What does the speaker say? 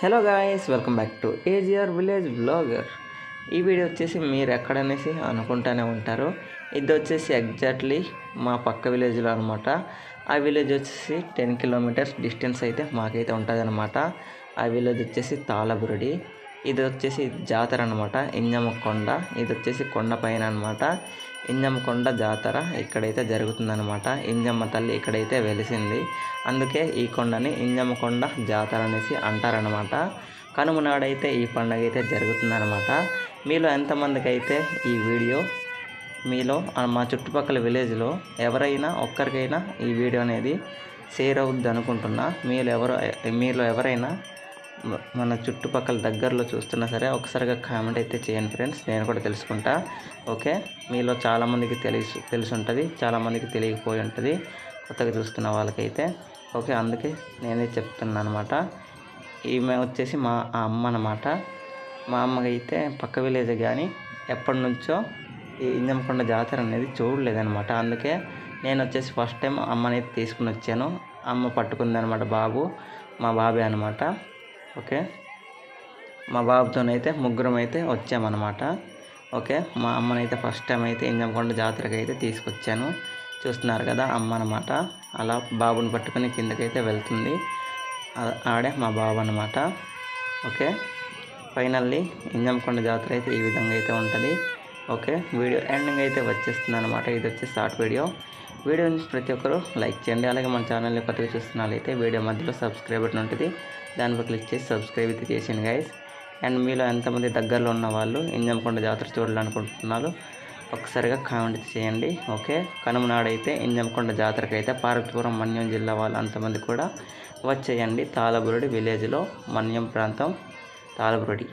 Hello guys, welcome back to AGR village blogger. ఈ video వచ్చేసి మీరు ఎక్కడనేసి అనుకుంటూనే ఉంటారు. ఇది వచ్చేసి ఎగ్జాక్ట్లీ మా పక్క విలేజ్లో అనమాట. ఆ విలేజ్ వచ్చేసి 10 కిలోమీటర్స్ డిస్టెన్స్ అయితే మాకైతే ఉంటుంది అనమాట. ఆ విలేజ్ వచ్చేసి తాళబురుడి. ఇది వచ్చేసి జాతర అనమాట, ఇంజమ్మ కొండ. ఇది వచ్చేసి కొండ పైన అనమాట. ఇంజమ్మ కొండ జాతర ఇక్కడైతే జరుగుతుందనమాట. ఇంజమ్మ తల్లి ఇక్కడైతే వెలిసింది, అందుకే ఈ కొండని ఇంజమ్మ కొండ జాతర అనేసి అంటారనమాట. కనుమ నాడైతే ఈ పండుగ అయితే జరుగుతుందనమాట. మీలో ఎంతమందికి అయితే ఈ వీడియో మీలో మా చుట్టుపక్కల విలేజ్లో ఎవరైనా ఒక్కరికైనా ఈ వీడియో అనేది షేర్ అవుద్ది అనుకుంటున్నా. మీలో ఎవరైనా మన చుట్టుపక్కల దగ్గరలో చూస్తున్నా సరే ఒకసారిగా కామెంట్ అయితే చేయండి ఫ్రెండ్స్, నేను కూడా తెలుసుకుంటా. ఓకే, మీలో చాలామందికి తెలిసి ఉంటుంది, చాలామందికి తెలియకపోయి ఉంటుంది కొత్తగా చూస్తున్న వాళ్ళకైతే. ఓకే, అందుకే నేనే చెప్తున్నాను అనమాట. ఈమె వచ్చేసి మా అమ్మ అనమాట. మా అమ్మకైతే పక్క విలేజ్ కానీ ఎప్పటి నుంచో ఈ ఇంజమకొండ జాతర అనేది చూడలేదనమాట. అందుకే నేను వచ్చేసి ఫస్ట్ టైం అమ్మనైతే తీసుకుని వచ్చాను. అమ్మ పట్టుకుందనమాట, మా బాబే అనమాట. ఓకే, మా బాబుతోనైతే ముగ్గురం అయితే వచ్చామన్నమాట. ఓకే, మా అమ్మనైతే ఫస్ట్ టైం అయితే ఇంజమకొండ జాతరకి అయితే తీసుకొచ్చాను. చూస్తున్నారు కదా అమ్మ అనమాట, అలా బాబుని పట్టుకుని కిందకైతే వెళ్తుంది. ఆడే మా బాబు అనమాట. ఓకే, ఫైనల్లీ ఇంజమకొండ జాతర అయితే ఈ విధంగా అయితే ఉంటుంది. ఓకే, వీడియో ఎండింగ్ అయితే వచ్చేస్తుంది అనమాట. ఇది వచ్చి షార్ట్ వీడియో నుంచి ప్రతి ఒక్కరు లైక్ చేయండి. అలాగే మన ఛానల్ని కొత్తగా చూస్తున్నట్లయితే వీడియో మధ్యలో సబ్స్క్రైబ్ బటన్ ఉంటుంది, దానిపై క్లిక్ చేసి సబ్స్క్రైబ్ అయితే చేసాను గైస్. అండ్ మీలో ఎంతమంది దగ్గరలో ఉన్న వాళ్ళు ఇంజమకొండ జాతర చూడాలనుకుంటున్నారు ఒకసారిగా కామెంట్ చేయండి. ఓకే, కనుమ నాడైతే ఇంజమకొండ జాతరకి అయితే పార్వతీపురం మన్యం జిల్లా వాళ్ళు అంతమంది కూడా వచ్చేయండి. తాళబురుడి విలేజ్లో, మన్యం ప్రాంతం, తాళబురుడి.